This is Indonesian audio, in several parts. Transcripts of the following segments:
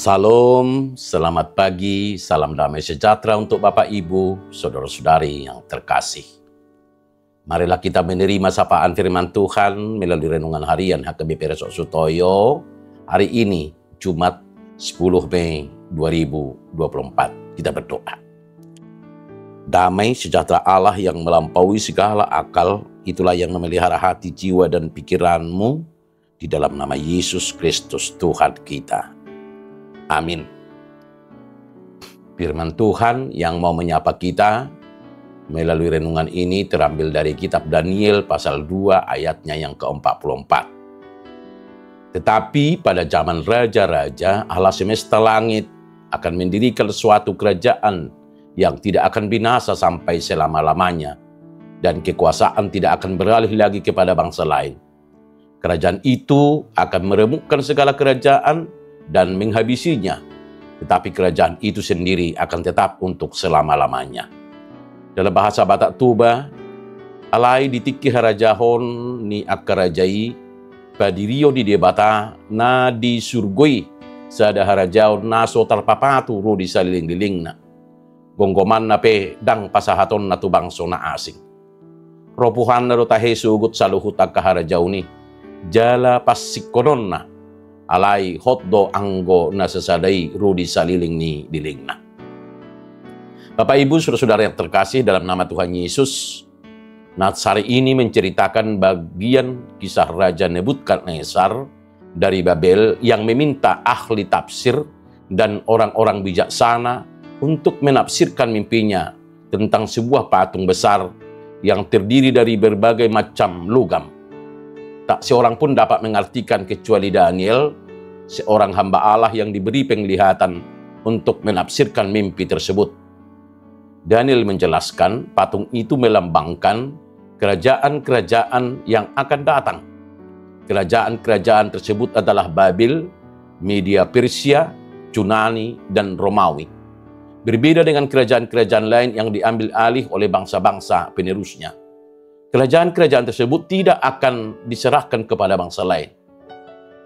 Salam, selamat pagi, salam damai sejahtera untuk Bapak Ibu, saudara-saudari yang terkasih. Marilah kita menerima sapaan firman Tuhan melalui renungan harian HKBP Resok Sutoyo hari ini, Jumat 10 Mei 2024. Kita berdoa. Damai sejahtera Allah yang melampaui segala akal, itulah yang memelihara hati, jiwa, dan pikiranmu di dalam nama Yesus Kristus Tuhan kita. Amin. Firman Tuhan yang mau menyapa kita melalui renungan ini terambil dari kitab Daniel pasal 2 ayatnya yang ke-44. Tetapi pada zaman raja-raja, Allah semesta langit akan mendirikan suatu kerajaan yang tidak akan binasa sampai selama-lamanya, dan kekuasaan tidak akan beralih lagi kepada bangsa lain. Kerajaan itu akan meremukkan segala kerajaan dan menghabisinya, tetapi kerajaan itu sendiri akan tetap untuk selama-lamanya. Dalam bahasa Batak Tuba, alai ditiki harajahon ni akarajai, padirio di debata na di surgoi, sada harajahon naso tarpapatu ro di saliling-lilingna. Gonggoman na pe dang pasahaton na tubangso na asing. Ropuhan na rotahe sugut saluhut agkaharajaw ni, jala pasikonon na, alai hotdo anggo na sesadai rudi saliling ni dilingna. Bapak Ibu saudara-saudara yang terkasih dalam nama Tuhan Yesus, Nats hari ini menceritakan bagian kisah Raja Nebukadnezar dari Babel yang meminta ahli tafsir dan orang-orang bijaksana untuk menafsirkan mimpinya tentang sebuah patung besar yang terdiri dari berbagai macam logam. Tak seorang pun dapat mengartikan kecuali Daniel, seorang hamba Allah yang diberi penglihatan untuk menafsirkan mimpi tersebut. Daniel menjelaskan patung itu melambangkan kerajaan-kerajaan yang akan datang. Kerajaan-kerajaan tersebut adalah Babel, Media Persia, Yunani, dan Romawi. Berbeda dengan kerajaan-kerajaan lain yang diambil alih oleh bangsa-bangsa penerusnya. Kerajaan-kerajaan tersebut tidak akan diserahkan kepada bangsa lain.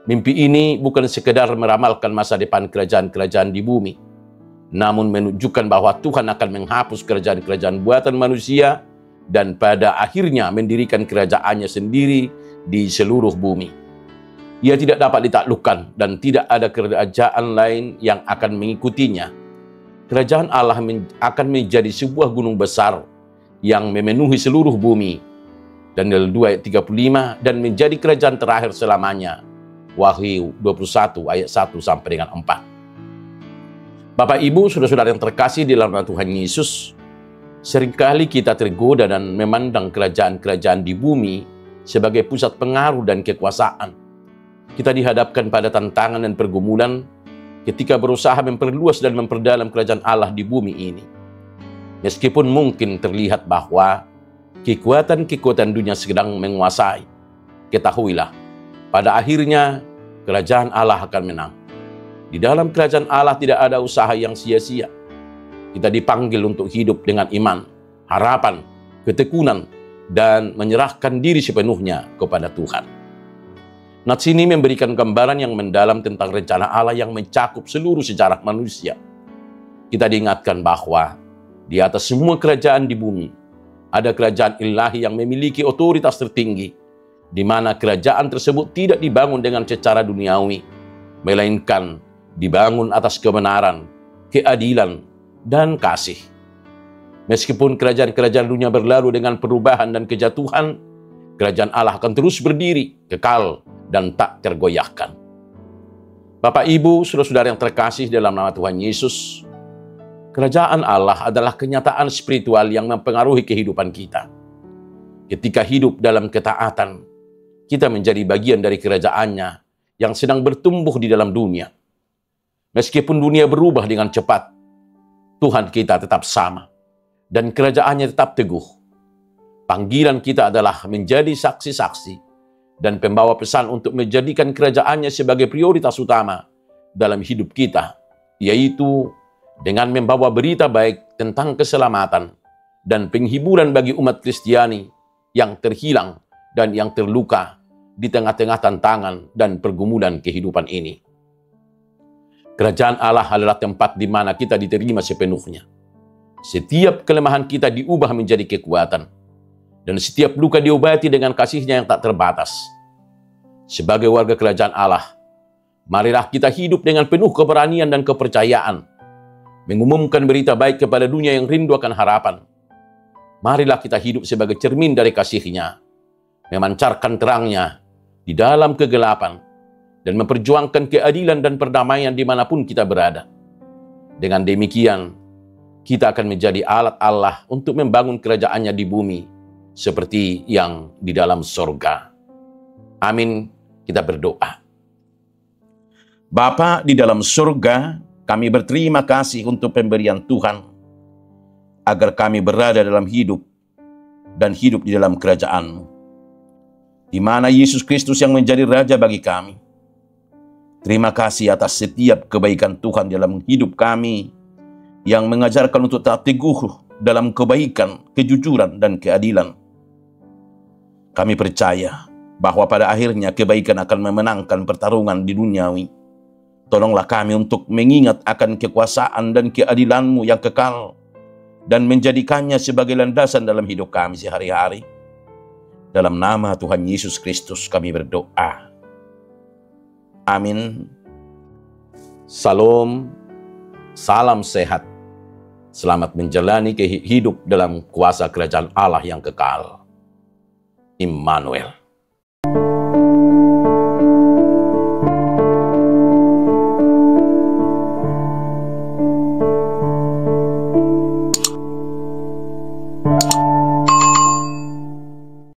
Mimpi ini bukan sekedar meramalkan masa depan kerajaan-kerajaan di bumi, namun menunjukkan bahwa Tuhan akan menghapus kerajaan-kerajaan buatan manusia dan pada akhirnya mendirikan kerajaannya sendiri di seluruh bumi. Ia tidak dapat ditaklukkan dan tidak ada kerajaan lain yang akan mengikutinya. Kerajaan Allah akan menjadi sebuah gunung besar yang memenuhi seluruh bumi. Daniel 2 ayat 35, dan menjadi kerajaan terakhir selamanya. Wahyu 21 ayat 1 sampai dengan 4. Bapak Ibu, saudara-saudara yang terkasih di dalam nama Tuhan Yesus, seringkali kita tergoda dan memandang kerajaan-kerajaan di bumi sebagai pusat pengaruh dan kekuasaan. Kita dihadapkan pada tantangan dan pergumulan ketika berusaha memperluas dan memperdalam kerajaan Allah di bumi ini. Meskipun mungkin terlihat bahwa kekuatan-kekuatan dunia sedang menguasai, ketahuilah, pada akhirnya kerajaan Allah akan menang. Di dalam kerajaan Allah tidak ada usaha yang sia-sia. Kita dipanggil untuk hidup dengan iman, harapan, ketekunan, dan menyerahkan diri sepenuhnya kepada Tuhan. Nats ini memberikan gambaran yang mendalam tentang rencana Allah yang mencakup seluruh sejarah manusia. Kita diingatkan bahwa di atas semua kerajaan di bumi, ada kerajaan ilahi yang memiliki otoritas tertinggi, di mana kerajaan tersebut tidak dibangun dengan secara duniawi, melainkan dibangun atas kebenaran, keadilan, dan kasih. Meskipun kerajaan-kerajaan dunia berlalu dengan perubahan dan kejatuhan, kerajaan Allah akan terus berdiri, kekal, dan tak tergoyahkan. Bapak, Ibu, saudara-saudara yang terkasih dalam nama Tuhan Yesus, kerajaan Allah adalah kenyataan spiritual yang mempengaruhi kehidupan kita. Ketika hidup dalam ketaatan, kita menjadi bagian dari kerajaannya yang sedang bertumbuh di dalam dunia. Meskipun dunia berubah dengan cepat, Tuhan kita tetap sama dan kerajaannya tetap teguh. Panggilan kita adalah menjadi saksi-saksi dan pembawa pesan untuk menjadikan kerajaannya sebagai prioritas utama dalam hidup kita, yaitu dengan membawa berita baik tentang keselamatan dan penghiburan bagi umat Kristiani yang terhilang dan yang terluka di tengah-tengah tantangan dan pergumulan kehidupan ini. Kerajaan Allah adalah tempat di mana kita diterima sepenuhnya. Setiap kelemahan kita diubah menjadi kekuatan. Dan setiap luka diobati dengan kasih-Nya yang tak terbatas. Sebagai warga kerajaan Allah, marilah kita hidup dengan penuh keberanian dan kepercayaan. Mengumumkan berita baik kepada dunia yang rindu akan harapan. Marilah kita hidup sebagai cermin dari kasih-Nya. Memancarkan terang-Nya di dalam kegelapan. Dan memperjuangkan keadilan dan perdamaian dimanapun kita berada. Dengan demikian, kita akan menjadi alat Allah untuk membangun kerajaan-Nya di bumi, seperti yang di dalam sorga. Amin, kita berdoa. Bapa di dalam surga, kami berterima kasih untuk pemberian Tuhan, agar kami berada dalam hidup, dan hidup di dalam kerajaan-Mu, di mana Yesus Kristus yang menjadi Raja bagi kami. Terima kasih atas setiap kebaikan Tuhan dalam hidup kami, yang mengajarkan untuk tak teguh dalam kebaikan, kejujuran, dan keadilan. Kami percaya bahwa pada akhirnya kebaikan akan memenangkan pertarungan di duniawi. Tolonglah kami untuk mengingat akan kekuasaan dan keadilan-Mu yang kekal, dan menjadikannya sebagai landasan dalam hidup kami sehari-hari. Dalam nama Tuhan Yesus Kristus kami berdoa. Amin. Salam, salam sehat. Selamat menjalani hidup dalam kuasa kerajaan Allah yang kekal. Immanuel.